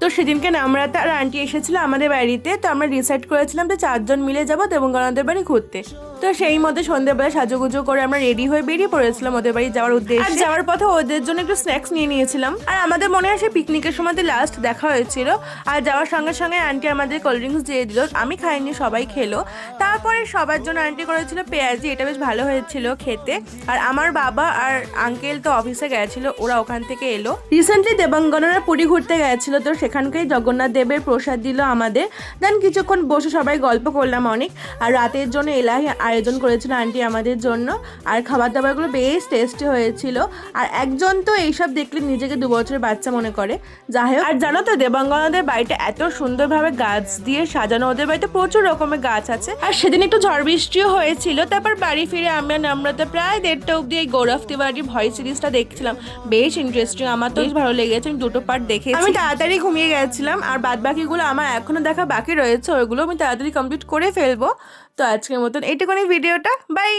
তো সেদিনকে নামরাতে আর আন্টি এসেছিল আমাদের বাড়িতে। তো আমরা ডিসাইড করেছিলাম যে 4 জন মিলে যাবো দেবঙ্গনাদের বাড়ি ঘুরতে। তো সেই মধ্যে সন্ধ্যেবেলা সাজুগুজু করে আমরা রেডি হয়ে বেরিয়ে পড়েছিলাম ওদের বাড়ি যাওয়ার উদ্দেশ্যে। আর যাওয়ার পথে ওদের জন্য একটু স্ন্যাক্স নিয়ে নিয়েছিলাম। আর আমাদের মনে হয় পিকনিকের সময় লাস্ট দেখা হয়েছিল। আর যাওয়ার সঙ্গে সঙ্গে আন্টি আমাদের কোল্ড ড্রিঙ্কস দিয়ে দিল, আমি খাইনি, সবাই খেলো। তারপরে সবার জন্য আন্টি করেছিল পেঁয়াজি, এটা বেশ ভালো হয়েছিল খেতে। আর আমার বাবা আর আঙ্কেল তো অফিসে গেছিল, ওরা ওখান থেকে এলো। রিসেন্টলি দেবঙ্গনারা পুরী ঘুরতে গেছিল, তো সেখানকারই জগন্নাথ দেবের প্রসাদ দিল আমাদের। দেন কিছুক্ষণ বসে সবাই গল্প করলাম অনেক। আর রাতের জন্য এলাহি আয়োজন করেছিল আন্টি আমাদের জন্য। আর খাবার দাবারগুলো বেশ টেস্টি হয়েছিল। আর একজন তো এইসব দেখলে নিজেকে 2 বছরের বাচ্চা মনে করে। যাই হোক, আর জানো তো দেবাঙ্গনাদের বাড়িটা এত সুন্দরভাবে গাছ দিয়ে সাজানো, ওদের বাড়িতে প্রচুর রকমের গাছ আছে। আর সেদিন একটু ঝড় বৃষ্টিও হয়েছিল। তারপর বাড়ি ফিরে আমরা নামরাতে প্রায় 1:30টা অব্দি এই গৌরব তিওয়ারির ভয়েস সিরিজটা দেখছিলাম। বেশ ইন্টারেস্টিং, আমার তো বেশ ভালো লেগেছে। আমি 2টো পার্ট দেখেছি। আমি তাড়াতাড়ি ঘুমিয়ে গেছিলাম। আর বাদ বাকিগুলো আমার এখনো দেখা বাকি রয়েছে, ওইগুলো আমি তাড়াতাড়ি কমপ্লিট করে ফেলবো। তো আজকের মতন এইটুকুনি ভিডিওটা, বাই।